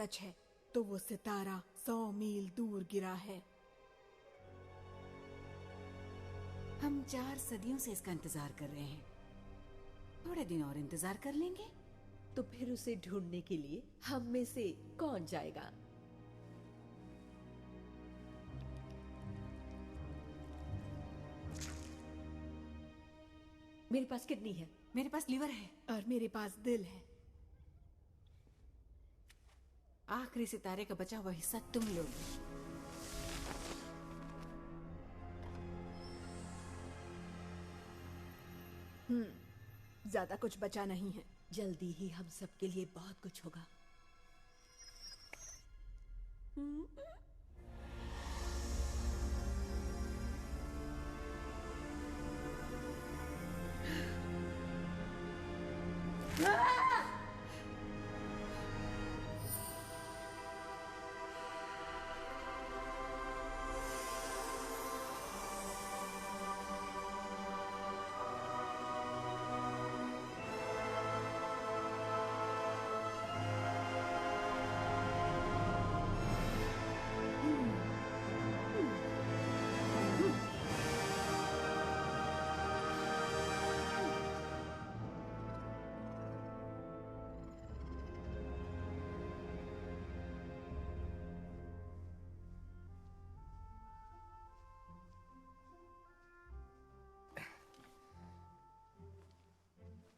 सच है तो वो सितारा 100 मील दूर गिरा है। हम 4 सदियों से इसका इंतजार कर रहे हैं। थोड़े दिन और इंतजार कर लेंगे। तो फिर उसे ढूंढने के लिए हम में से कौन जाएगा? मेरे पास किडनी है। मेरे पास लीवर है। और मेरे पास दिल है। आखिरी सितारे का बचा हुआ हिस्सा तुम लोगे। ज्यादा कुछ बचा नहीं है। जल्दी ही हम सबके लिए बहुत कुछ होगा।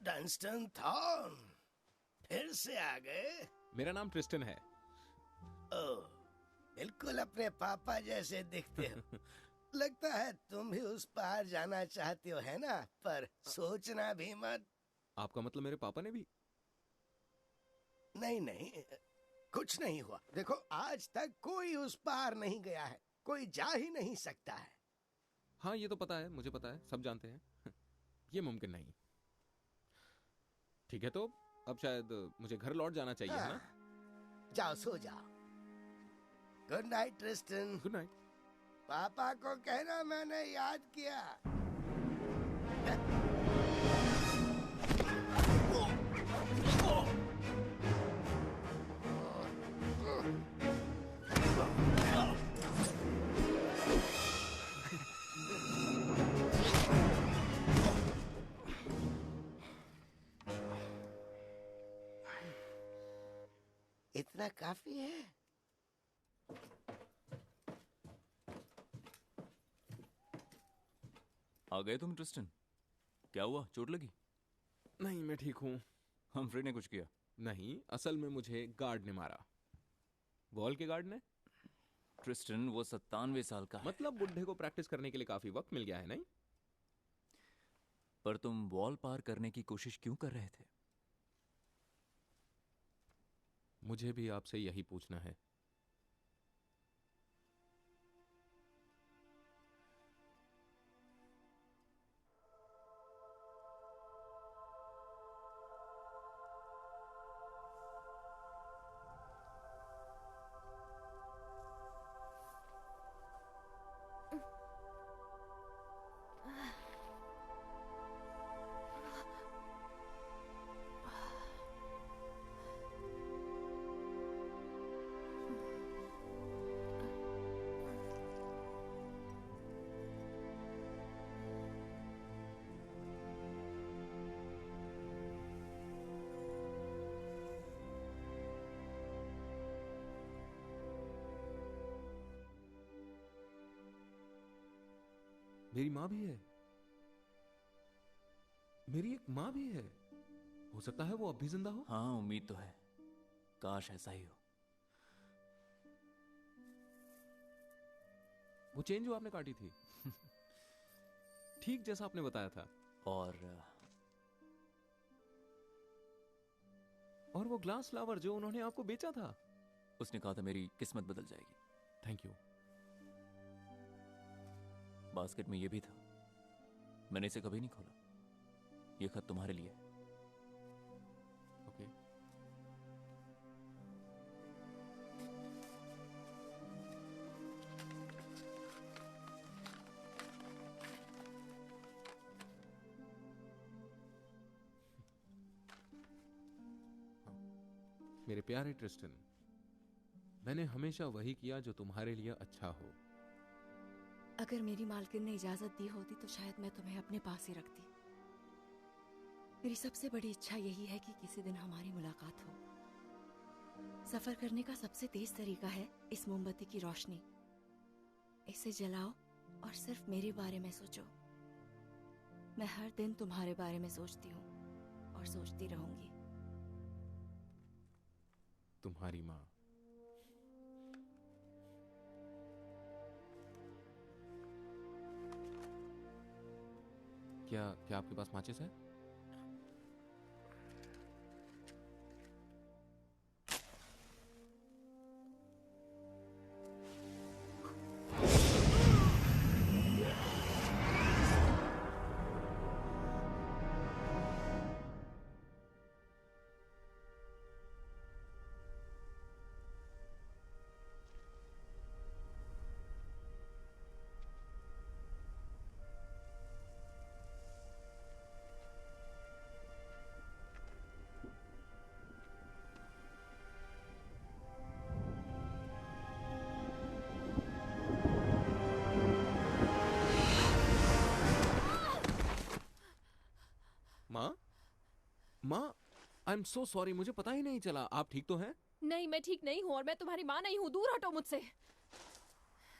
डंस्टन थॉर्न फिर से आ गए। मेरा नाम ट्रिस्टन है। ओह, बिल्कुल अपने पापा जैसे दिखते हो। लगता है तुम भी उस पार जाना चाहते हो, है ना? पर सोचना भी मत। आपका मतलब मेरे पापा ने भी? नहीं नहीं, कुछ नहीं हुआ। देखो, आज तक कोई उस पार नहीं गया है, कोई जा ही नहीं सकता है। हाँ, ये तो पता है, मुझे पता है, सब जानते हैं। ये मुमकिन नहीं। ठीक है, तो अब शायद मुझे घर लौट जाना चाहिए, है ना? जाओ, सो जाओ। Good night Tristan. Good night. पापा को कहना मैंने याद किया। इतना काफी है। आ गए तुम ट्रिस्टन? क्या हुआ, चोट लगी? नहीं, मैं ठीक हूँ। हम्फ्री ने कुछ किया? नहीं, असल में मुझे गार्ड ने मारा। वॉल के गार्ड ने। ट्रिस्टन, वो 97 साल का है। मतलब बुढ़े को प्रैक्टिस करने के लिए काफी वक्त मिल गया है, नहीं? पर तुम वॉल पार करने की कोशिश क्यों कर रहे थे? मुझे भी आपसे यही पूछना है। मेरी माँ भी है। मेरी एक माँ भी है। हो सकता है वो अब भी जिंदा हो। हाँ, उम्मीद तो है। काश ऐसा ही हो। वो चेन जो आपने काटी थी ठीक जैसा आपने बताया था। और वो ग्लास फ्लावर जो उन्होंने आपको बेचा था। उसने कहा था मेरी किस्मत बदल जाएगी। Thank you. बास्केट में ये भी था। मैंने इसे कभी नहीं खोला। ये खत तुम्हारे लिए। ओके। मेरे प्यारे ट्रिस्टन, मैंने हमेशा वही किया जो तुम्हारे लिए अच्छा हो। अगर मेरी मालकिन ने इजाजत दी होती तो शायद मैं तुम्हें अपने पास ही रखती। मेरी सबसे बड़ी इच्छा यही है कि किसी दिन हमारी मुलाकात हो। सफर करने का सबसे तेज तरीका है इस मोमबत्ती की रोशनी। इसे जलाओ और सिर्फ मेरे बारे में सोचो। मैं हर दिन तुम्हारे बारे में सोचती हूँ और सोचती रहूंगी। तुम्हारी माँ। क्या क्या आपके पास माचिस है? माँ, माँ, आई एम सो सॉरी, मुझे पता ही नहीं चला। आप ठीक तो हैं? नहीं, मैं ठीक नहीं हूँ और मैं तुम्हारी माँ नहीं हूँ। दूर हटो मुझसे।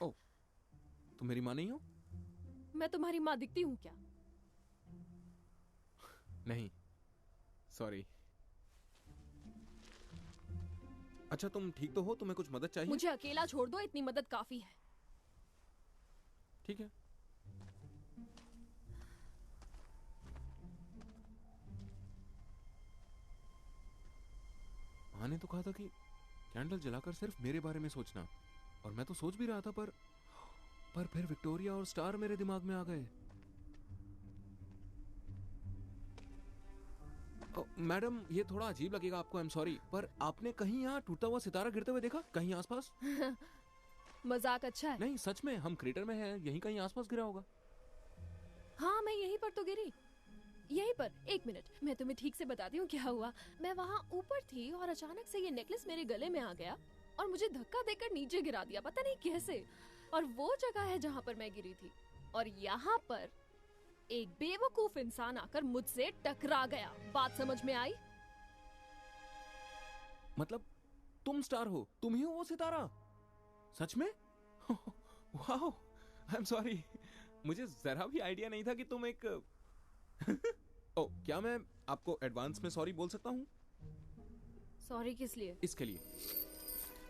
ओह, तुम मेरी माँ नहीं हो? मैं तुम्हारी माँ दिखती हूँ क्या? नहीं, सॉरी। अच्छा, तुम ठीक तो हो? तुम्हें कुछ मदद चाहिए? मुझे अकेला छोड़ दो, इतनी मदद काफी है। ठीक है। माँ ने तो कहा था कि कैंडल जलाकर सिर्फ मेरे बारे में सोचना, और मैं तो सोच भी रहा था, पर फिर विक्टोरिया और स्टार मेरे दिमाग में आ गए। मैडम, ये थोड़ा अजीब लगेगा आपको, आई एम सॉरी, पर आपने कहीं यहाँ टूटता हुआ सितारा गिरते हुए देखा? कहीं आसपास? मजाक अच्छा है। नहीं, सच में, हम क्रेटर में हैं, यहीं कहीं आसपास गिरा होगा। हाँ, मैं यहीं पर तो गिरी, यहीं पर। एक मिनट, मैं तुम्हें ठीक से बताती हूँ क्या हुआ। मैं वहाँ ऊपर थी और अचानक से ये नेकलेस मेरे गले में आ गया और मुझे धक्का देकर नीचे गिरा दिया, पता नहीं कैसे। और वो जगह है जहाँ पर मैं गिरी थी, और यहाँ पर एक बेवकूफ इंसान आकर मुझसे टकरा गया। बात समझ में आई? मतलब तुम स्टार हो? तुम ही हो वो सितारा? सच में? वाओ, आई एम सॉरी, मुझे जरा भी आइडिया नहीं था कि तुम एक ओ, क्या मैं आपको एडवांस में सॉरी बोल सकता हूँ? सॉरी किस लिए? इसके लिए,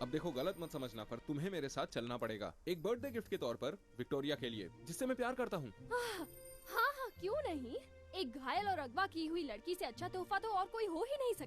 अब देखो, गलत मत समझना, पर तुम्हें मेरे साथ चलना पड़ेगा एक बर्थडे गिफ्ट के तौर पर विक्टोरिया के लिए, जिससे मैं प्यार करता हूँ। हाँ हाँ, क्यों नहीं। एक घायल और अगवा की हुई लड़की से अच्छा तोहफा तो और कोई हो ही नहीं सकता।